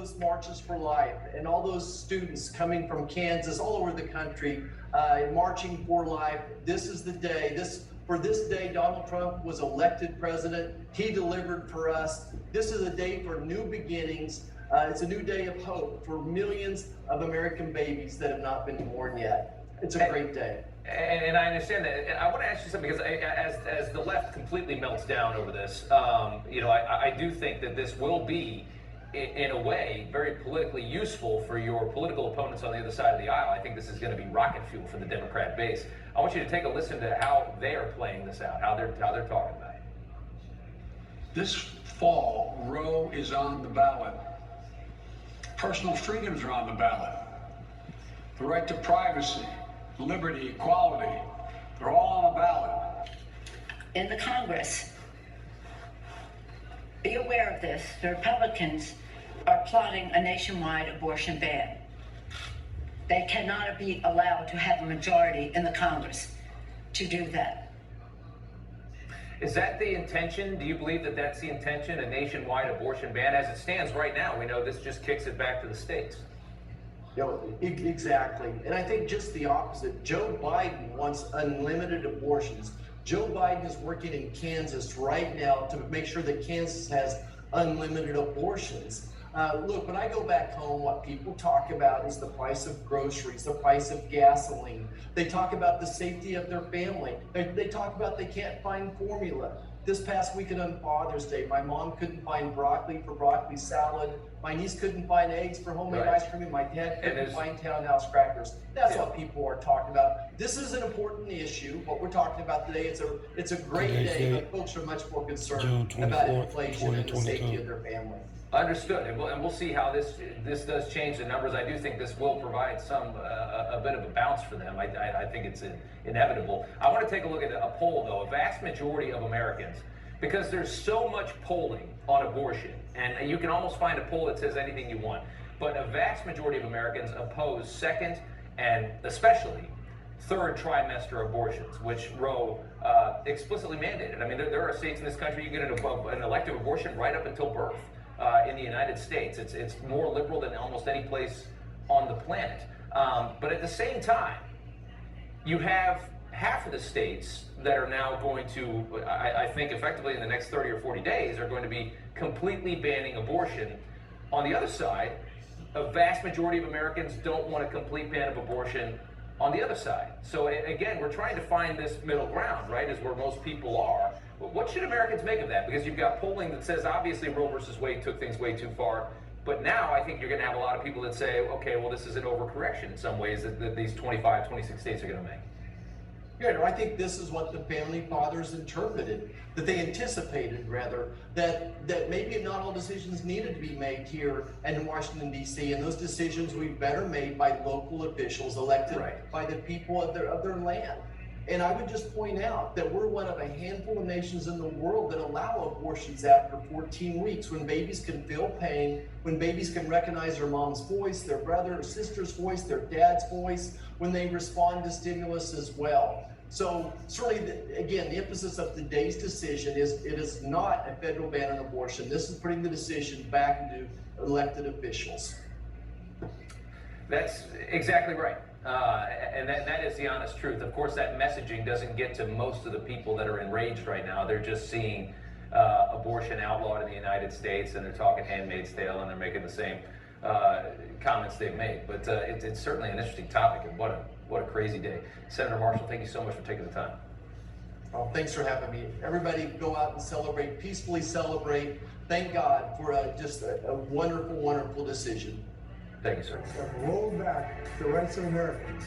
those marches for life and all those students coming from Kansas, all over the country, marching for life. This is the day. For this day, Donald Trump was elected president. He delivered for us. This is a day for new beginnings. It's a new day of hope for millions of American babies that have not been born yet. It's a great day. And I understand that. And I want to ask you something, because as the left completely melts down over this, I do think that this will be, in a way, very politically useful for your political opponents on the other side of the aisle. I think this is going to be rocket fuel for the Democrat base. I want you to take a listen to how they are playing this out, how they're talking about it. This fall, ROE is on the ballot. Personal freedoms are on the ballot. The right to privacy, liberty, equality, they're all on the ballot. In the Congress, be aware of this. The Republicans are plotting a nationwide abortion ban. They cannot be allowed to have a majority in the Congress to do that. Is that the intention? Do you believe that that's the intention, a nationwide abortion ban? As it stands right now, we know this just kicks it back to the states. Exactly. And I think just the opposite. Joe Biden wants unlimited abortions. Joe Biden is working in Kansas right now to make sure that Kansas has unlimited abortions. Look, when I go back home, what people talk about is the price of groceries, the price of gasoline. They talk about the safety of their family. They talk about they can't find formula. This past weekend on Father's Day, my mom couldn't find broccoli for broccoli salad. My niece couldn't find eggs for homemade ice cream, and my dad couldn't find Townhouse crackers. That's what people are talking about. This is an important issue. What we're talking about today, it's a great day, but folks are much more concerned about inflation and the safety of their family. Understood, and we'll see how this does change the numbers. I do think this will provide a bit of a bounce for them. I think it's inevitable. I want to take a look at a poll, though. A vast majority of Americans, because there's so much polling on abortion, and you can almost find a poll that says anything you want, but a vast majority of Americans oppose second and especially third trimester abortions, which Roe explicitly mandated. I mean, there are states in this country you get an elective abortion right up until birth. In the United States, it's more liberal than almost any place on the planet. But at the same time, you have half of the states that are now going to, I think effectively in the next 30 or 40 days, are going to be completely banning abortion. On the other side, a vast majority of Americans don't want a complete ban of abortion on the other side. So again, we're trying to find this middle ground, right, is where most people are. What should Americans make of that? Because you've got polling that says obviously Roe versus Wade took things way too far. But now I think you're going to have a lot of people that say, okay, well, this is an overcorrection in some ways that these 25, 26 states are going to make. Yeah, no, I think this is what the family fathers interpreted, that they anticipated, rather, that maybe not all decisions needed to be made here in Washington, D.C., and those decisions would be better made by local officials elected by the people of their land. And I would just point out that we're one of a handful of nations in the world that allow abortions after 14 weeks, when babies can feel pain, when babies can recognize their mom's voice, their brother or sister's voice, their dad's voice, when they respond to stimulus as well. So certainly, again, the emphasis of today's decision is it is not a federal ban on abortion. This is putting the decision back into elected officials. That's exactly right. And that is the honest truth. Of course, that messaging doesn't get to most of the people that are enraged right now. They're just seeing abortion outlawed in the United States, and they're talking Handmaid's Tale, and they're making the same comments they've made. But it's certainly an interesting topic, and what a crazy day. Senator Marshall, thank you so much for taking the time. Well, thanks for having me. Everybody go out and celebrate, peacefully celebrate. Thank God for just a wonderful, wonderful decision. Thank you, sir. Roll back the rights of Americans.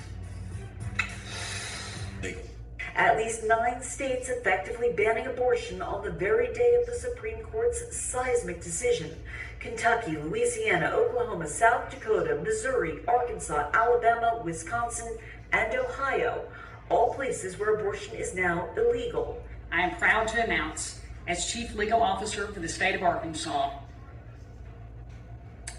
At least 9 states effectively banning abortion on the very day of the Supreme Court's seismic decision. Kentucky, Louisiana, Oklahoma, South Dakota, Missouri, Arkansas, Alabama, Wisconsin, and Ohio. All places where abortion is now illegal. I am proud to announce, as Chief Legal Officer for the state of Arkansas,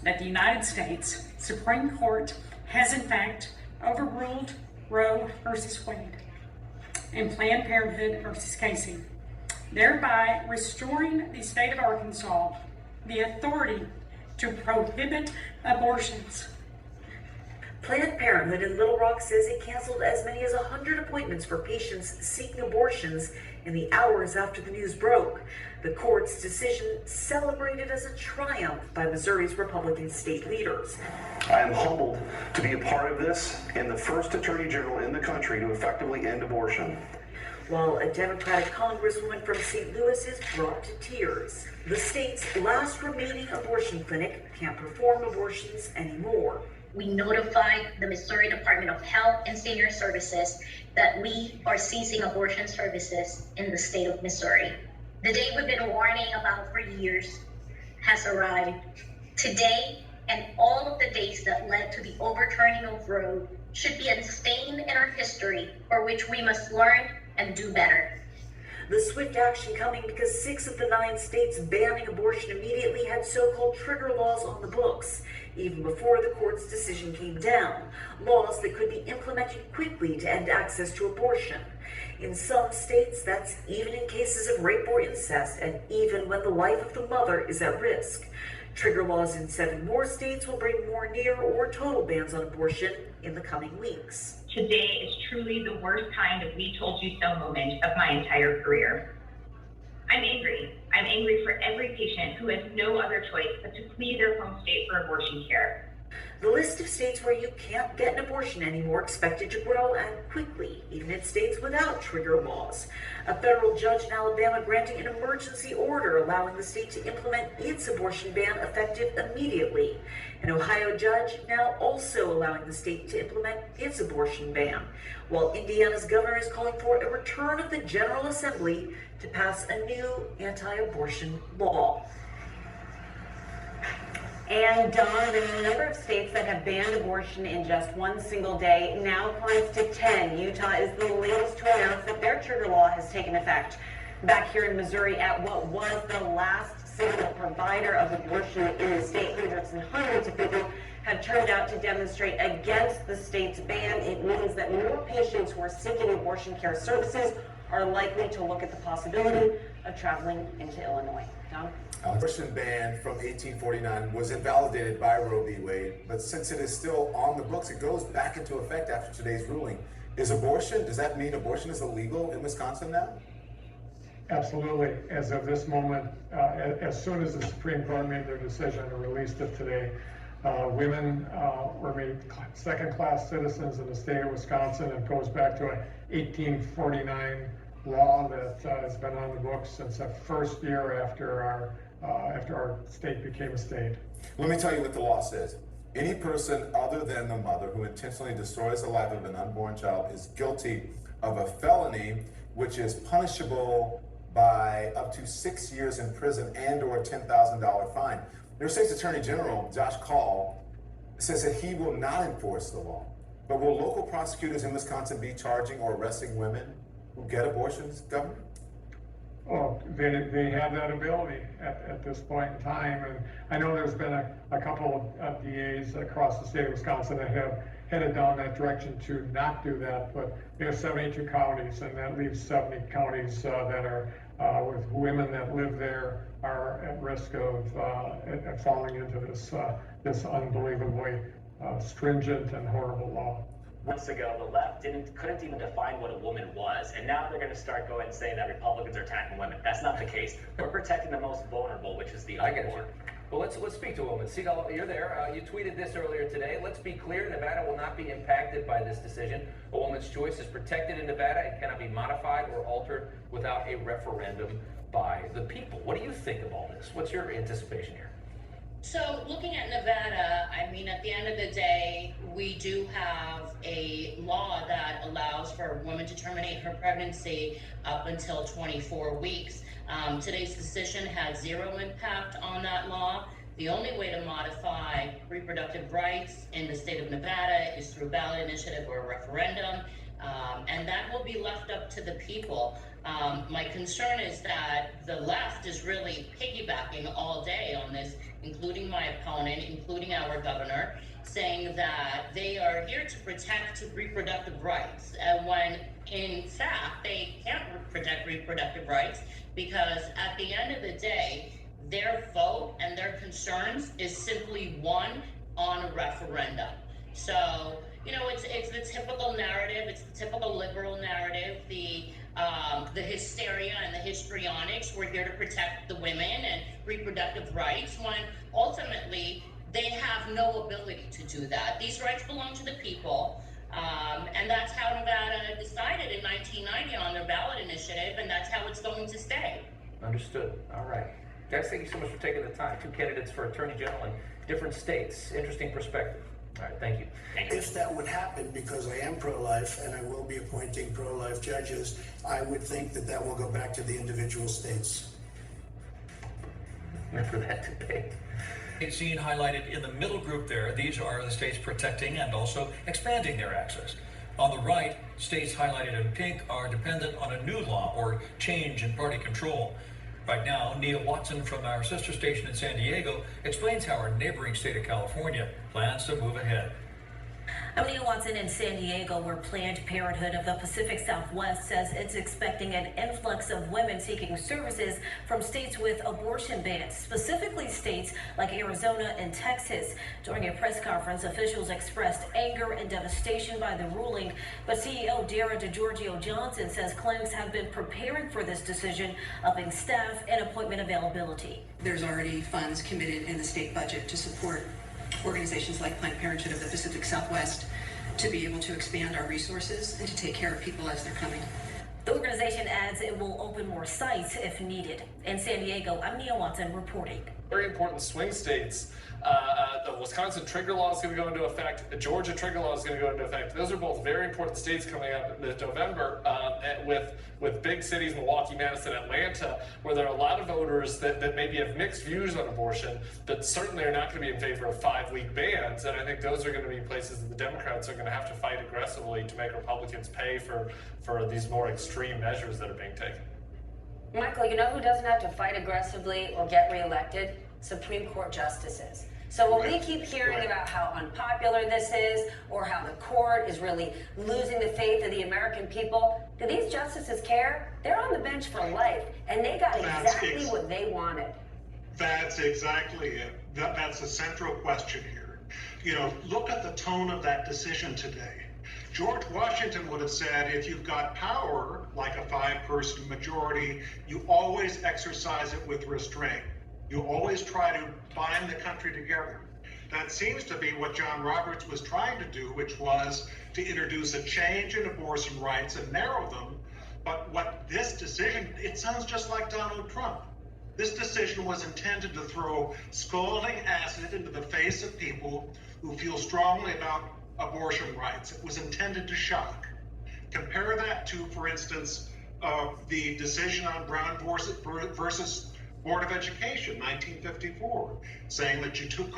that the United States Supreme Court has in fact overruled Roe versus Wade and Planned Parenthood versus Casey, thereby restoring the state of Arkansas the authority to prohibit abortions. Planned Parenthood in Little Rock says it canceled as many as 100 appointments for patients seeking abortions in the hours after the news broke. The court's decision celebrated as a triumph by Missouri's Republican state leaders. I am humbled to be a part of this and the first attorney general in the country to effectively end abortion. While a Democratic congresswoman from St. Louis is brought to tears. The state's last remaining abortion clinic can't perform abortions anymore. We notified the Missouri Department of Health and Senior Services that we are ceasing abortion services in the state of Missouri. The day we've been warning about for years has arrived. Today, and all of the days that led to the overturning of Roe should be a stain in our history for which we must learn and do better. The swift action coming because 6 of the 9 states banning abortion immediately had so-called trigger laws on the books, even before the court's decision came down. Laws that could be implemented quickly to end access to abortion. In some states, that's even in cases of rape or incest, and even when the life of the mother is at risk. Trigger laws in 7 more states will bring more near or total bans on abortion in the coming weeks. Today is truly the worst kind of we told you so moment of my entire career. I'm angry. I'm angry for every patient who has no other choice but to flee their home state for abortion care. The list of states where you can't get an abortion anymore expected to grow and quickly, even in states without trigger laws. A federal judge in Alabama granting an emergency order allowing the state to implement its abortion ban effective immediately. An Ohio judge now also allowing the state to implement its abortion ban, while Indiana's governor is calling for a return of the General Assembly to pass a new anti-abortion law. And Don, there are a number of states that have banned abortion in just one single day, now climbs to 10. Utah is the latest to announce that their trigger law has taken effect. Back here in Missouri, at what was the last single provider of abortion in the state, hundreds and hundreds of people have turned out to demonstrate against the state's ban. It means that more patients who are seeking abortion care services are likely to look at the possibility of traveling into Illinois. Don? Abortion ban from 1849 was invalidated by Roe v. Wade, but since it is still on the books, it goes back into effect after today's ruling. Does that mean abortion is illegal in Wisconsin now? Absolutely. As of this moment, as soon as the Supreme Court made their decision and released it today, women were made second-class citizens in the state of Wisconsin. It goes back to a 1849 law that has been on the books since the first year after our state became a state. Let me tell you what the law says. Any person other than the mother who intentionally destroys the life of an unborn child is guilty of a felony, which is punishable by up to 6 years in prison and or a $10,000 fine. Their state's Attorney General, Josh Call, says that he will not enforce the law. But will local prosecutors in Wisconsin be charging or arresting women who get abortions, Governor? Oh, they have that ability at this point in time. And I know there's been a couple of DAs across the state of Wisconsin that have headed down that direction to not do that, but we have 72 counties, and that leaves 70 counties that are with women that live there are at risk of falling into this unbelievably stringent and horrible law. Months ago, the left couldn't even define what a woman was, and now they're going to start going and saying that Republicans are attacking women. That's not the case. We're protecting the most vulnerable, which is the unborn. Well, let's speak to a woman. Sigal, you're there. You tweeted this earlier today. Let's be clear, Nevada will not be impacted by this decision. A woman's choice is protected in Nevada and cannot be modified or altered without a referendum by the people. What do you think of all this? What's your anticipation here? So looking at Nevada, I mean, at the end of the day, we do have a law that allows for a woman to terminate her pregnancy up until 24 weeks. Today's decision has zero impact on that law. The only way to modify reproductive rights in the state of Nevada is through ballot initiative or a referendum, and that will be left up to the people. My concern is that the left is really piggybacking all day on this, including my opponent, including our governor, saying that they are here to protect reproductive rights, when in fact they can't protect reproductive rights, because at the end of the day, their vote and their concerns is simply won on a referendum. So, you know, it's the typical narrative, it's the typical liberal narrative, the hysteria and the histrionics. We're here to protect the women and reproductive rights, when ultimately they have no ability to do that. These rights belong to the people. And that's how Nevada decided in 1990 on their ballot initiative, and that's how it's going to stay. Understood. All right. Guys, thank you so much for taking the time. 2 candidates for Attorney General in different states. Interesting perspective. All right, thank you. If that would happen, because I am pro-life and I will be appointing pro-life judges, I would think that that will go back to the individual states. For that debate. Seen highlighted in the middle group there, these are the states protecting and also expanding their access. On the right, states highlighted in pink are dependent on a new law or change in party control. Right now, Nia Watson from our sister station in San Diego explains how our neighboring state of California plans to move ahead. I'm Nia Watson in San Diego, where Planned Parenthood of the Pacific Southwest says it's expecting an influx of women seeking services from states with abortion bans, specifically states like Arizona and Texas. During a press conference, officials expressed anger and devastation by the ruling, but CEO Dara DeGiorgio Johnson says clinics have been preparing for this decision, upping staff and appointment availability. There's already funds committed in the state budget to support organizations like Planned Parenthood of the Pacific Southwest to be able to expand our resources and to take care of people as they're coming. The organization adds it will open more sites if needed. In San Diego, I'm Nia Watson reporting. Very important swing states. The Wisconsin trigger law is going to go into effect. The Georgia trigger law is going to go into effect. Those are both very important states coming up in November, with big cities, Milwaukee, Madison, Atlanta, where there are a lot of voters that maybe have mixed views on abortion, but certainly are not going to be in favor of 5-week bans. And I think those are going to be places that the Democrats are going to have to fight aggressively to make Republicans pay for these more extreme measures that are being taken. Michael, you know who doesn't have to fight aggressively or get reelected? Supreme Court justices. So when we keep hearing about how unpopular this is, or how the court is really losing the faith of the American people, do these justices care? They're on the bench for life, and they got exactly what they wanted. That's exactly it. That's the central question here. You know, look at the tone of that decision today. George Washington would have said, if you've got power, like a 5-person majority, you always exercise it with restraint. You always try to bind the country together. That seems to be what John Roberts was trying to do, which was to introduce a change in abortion rights and narrow them. But what this decision, it sounds just like Donald Trump. This decision was intended to throw scalding acid into the face of people who feel strongly about abortion rights. It was intended to shock. Compare that to, for instance, the decision on Brown versus Board of Education, 1954, saying that you could